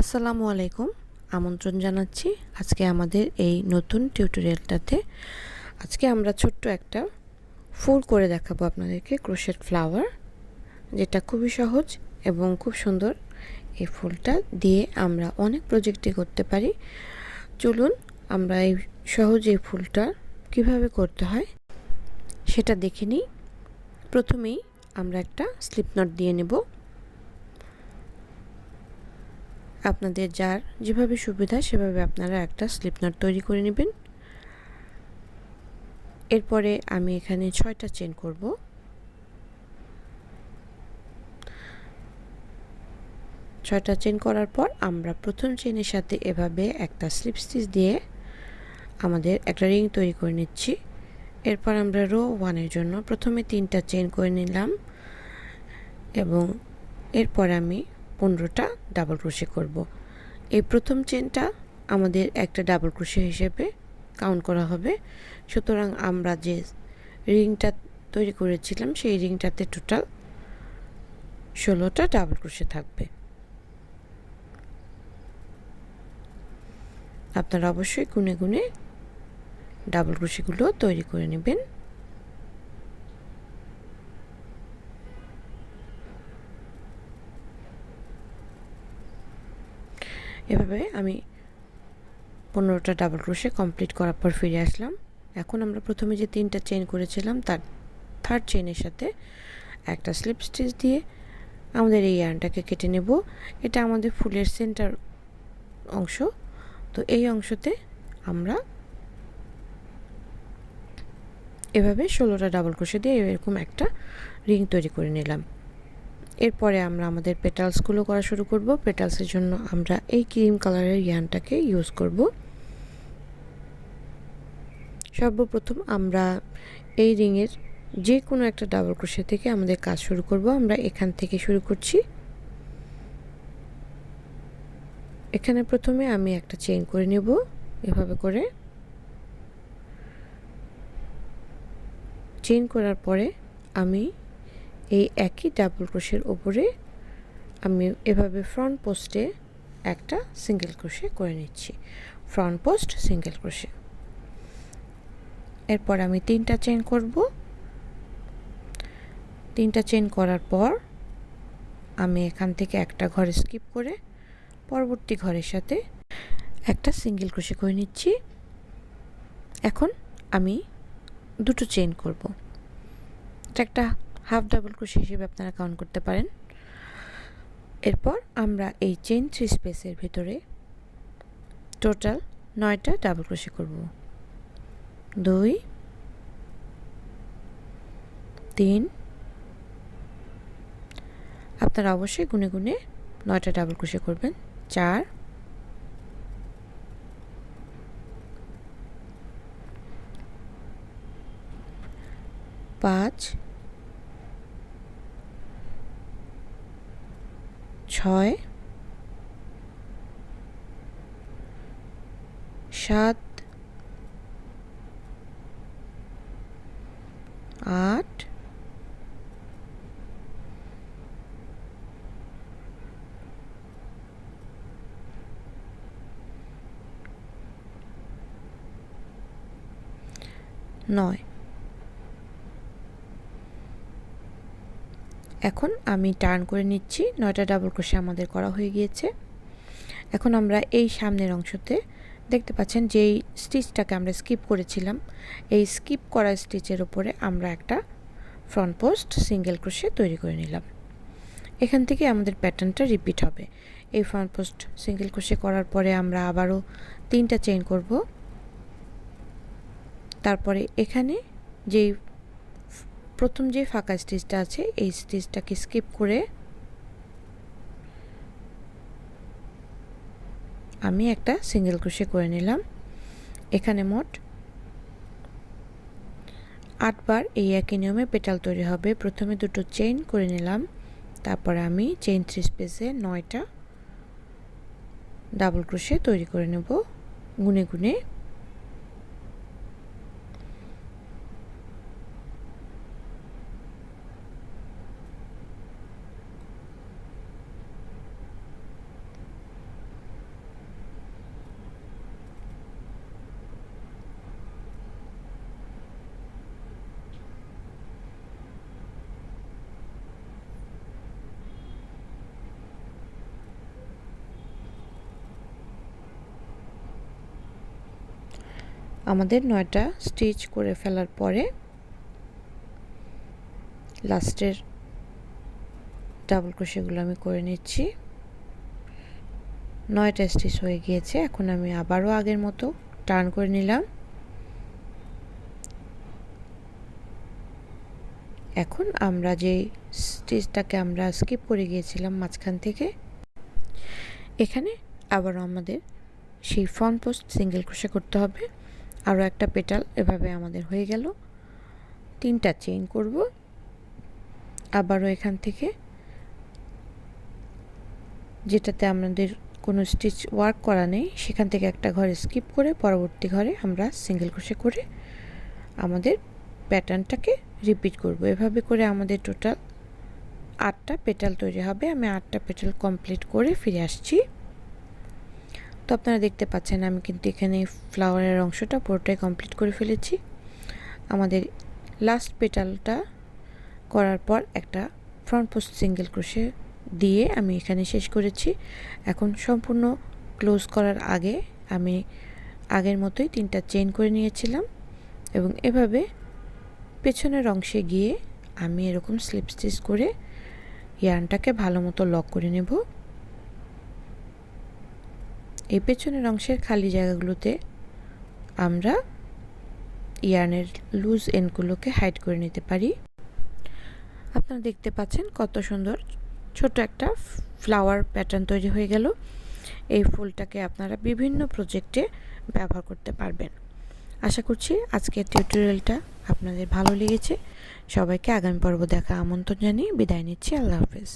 আসসালামু আলাইকুম, আমন্ত্রণ জানাচ্ছি আজকে আমাদের এই নতুন টিউটোরিয়ালটাতে। আজকে আমরা ছোট্ট একটা ফুল করে দেখাবো আপনাদেরকে, ক্রোশেট ফ্লাওয়ার, যেটা খুবই সহজ এবং খুব সুন্দর। এই ফুলটা দিয়ে আমরা অনেক প্রজেক্টই করতে পারি। চলুন আমরা এই সহজ এই ফুলটা কিভাবে করতে হয় সেটা দেখে নিই। প্রথমেই আমরা একটা স্লিপ নট দিয়ে নেব। আপনাদের যার যেভাবে সুবিধা সেভাবে আপনারা একটা স্লিপ নট তৈরি করে নেবেন। এরপরে আমি এখানে 6টা চেন করব। 6টা চেন করার পর আমরা প্রথম চেনের সাথে এভাবে একটা স্লিপ স্টিচ দিয়ে আমাদের একটা রিং তৈরি করে নিচ্ছি। এরপর আমরা রো 1 এর জন্য প্রথমে 3টা চেন করে নিলাম এবং এরপর আমি 15টা ডাবল ক্রোশে করব। এই প্রথম চেনটা আমাদের একটা ডাবল ক্রোশে হিসেবে কাউন্ট করা হবে। সুতরাং আমরা যে রিংটা তৈরি করেছিলাম সেই রিংটাতে টোটাল 16টা ডাবল ক্রোশে থাকবে। আপনারা অবশ্যই গুনে গুনে ডাবল ক্রোশেগুলো তৈরি করে নেবেন। এভাবে আমি 15টা ডাবল ক্রোশে কমপ্লিট করার পর ফিরে আসলাম। এখন আমরা প্রথমে যে 3টা চেন করেছিলাম তার থার্ড চেনের সাথে একটা স্লিপ স্টিচ দিয়ে আমাদের এই ইয়ার্নটাকে কেটে নেব। এটা আমাদের ফুলের সেন্টার অংশ। তো এই অংশতে আমরা এভাবে 16টা ডাবল ক্রোশে দিয়ে এরকম একটা রিং তৈরি করে নিলাম। এরপরে আমরা আমাদের পেটালসগুলো করা শুরু করব। পেটালসের জন্য আমরা এই ক্রিম কালারের ইয়ার্নটাকে ইউজ করব। সর্বপ্রথম আমরা এই রিংয়ের যে কোনো একটা ডাবল ক্রোশে থেকে আমাদের কাজ শুরু করব। আমরা এখান থেকে শুরু করছি। এখানে প্রথমে আমি একটা চেইন করে নেব এভাবে করে। চেইন করার পরে আমি এই একই ডাবল ক্রোশের উপরে আমি এভাবে ফ্রন্ট পোস্টে একটা সিঙ্গেল ক্রোশে করে নিচ্ছি। Front post single crochet. এরপর আমি 3টা চেইন করব। 3টা চেইন করার পর আমি এখান থেকে একটা ঘর স্কিপ করে পরবর্তী ঘরের সাথে একটা সিঙ্গেল ক্রোশে করে নিচ্ছি। এখন আমি 2টো চেইন করব। এটা একটা হাফ ডাবল ক্রোশে হিসেবে আপনারা কাউন্ট করতে পারেন। এরপর আমরা এই চেইন 3 স্পেসের ভিতরে টোটাল 9টা ডাবল ক্রোশে করব। 2 3, আপনারা অবশ্যই গুনে গুনে 9টা ডাবল ক্রোশে করবেন। 4 5 6 7 8 9। এখন আমি টার্ন করে নিচ্ছি। 9টা ডাবল ক্রোশে আমাদের করা হয়ে গিয়েছে। এখন আমরা এই সামনের অংশতে দেখতে পাচ্ছেন যেই স্টিচটাকে আমরা স্কিপ করেছিলাম, এই স্কিপ করা স্টিচের উপরে আমরা একটা ফ্রন্ট পোস্ট সিঙ্গেল ক্রোশে তৈরি করে নিলাম। এখান থেকে আমাদের প্যাটার্নটা রিপিট হবে। এই ফ্রন্ট পোস্ট সিঙ্গেল ক্রোশে করার পরে আমরা আবারও 3টা চেইন করব। তারপরে এখানে যেই প্রথম যে ফাঁকা স্টিচটা আছে এই স্টিচটাকে স্কিপ করে আমি একটা সিঙ্গেল ক্রোশে করে নিলাম। এখানে মোট 8 বার এই একই নিয়মে পেটাল তৈরি হবে। প্রথমে 2টো চেইন করে নিলাম, তারপরে আমি চেইন 3 স্পেসে 9টা ডাবল ক্রোশে তৈরি করে নেব গুনে গুনে। আমাদের 9টা স্টিচ করে ফেলার পরে লাস্টের ডাবল ক্রোশেগুলো আমি করে নিচ্ছি। 9টা স্টিচ হয়ে গিয়েছে। এখন আমি আবারও আগের মতো টার্ন করে নিলাম। এখন আমরা যে স্টিচটাকে আমরা স্কিপ করে গিয়েছিলাম মাঝখান থেকে, এখানে আবারও আমাদের সেই ফ্রন্ট পোস্ট সিঙ্গেল ক্রোশে করতে হবে। আরও একটা পেটাল এভাবে আমাদের হয়ে গেল। 3টা চেইন করব। আবারও এখান থেকে যেটাতে আমাদের কোনো স্টিচ ওয়ার্ক করা নেই সেখান থেকে একটা ঘরে স্কিপ করে পরবর্তী ঘরে আমরা সিঙ্গেল ক্রোশে করে আমাদের প্যাটার্নটাকে রিপিট করব। এভাবে করে আমাদের টোটাল 8টা পেটাল তৈরি হবে। আমি 8টা পেটাল কমপ্লিট করে ফিরে আসছি। তো আপনারা দেখতে পাচ্ছেন আমি কিন্তু এখানে ফ্লাওয়ারের অংশটা পুরোটাই কমপ্লিট করে ফেলেছি। আমাদের লাস্ট পেটালটা করার পর একটা ফ্রন্ট পোস্ট সিঙ্গেল ক্রোশে দিয়ে আমি এখানে শেষ করেছি। এখন সম্পূর্ণ ক্লোজ করার আগে আমি আগের মতোই 3টা চেইন করে নিয়েছিলাম এবং এভাবে পেছনের অংশে গিয়ে আমি এরকম স্লিপ স্টিচ করে ইয়ার্নটাকে ভালো মতো লক করে নেব। এই পেছনের অংশের খালি জায়গাগুলোতে আমরা ইয়ার্নের লুজ এন্ডগুলোকে হাইড করে নিতে পারি। আপনারা দেখতে পাচ্ছেন কত সুন্দর ছোট একটা ফ্লাওয়ার প্যাটার্ন তৈরি হয়ে গেল। এই ফুলটাকে আপনারা বিভিন্ন প্রজেক্টে ব্যবহার করতে পারবেন। আশা করছি আজকের টিউটোরিয়ালটা আপনাদের ভালো লেগেছে। সবাইকে আগামী পর্ব দেখা আমন্ত্রণ জানিয়ে বিদায় নিচ্ছি। আল্লাহ হাফেজ।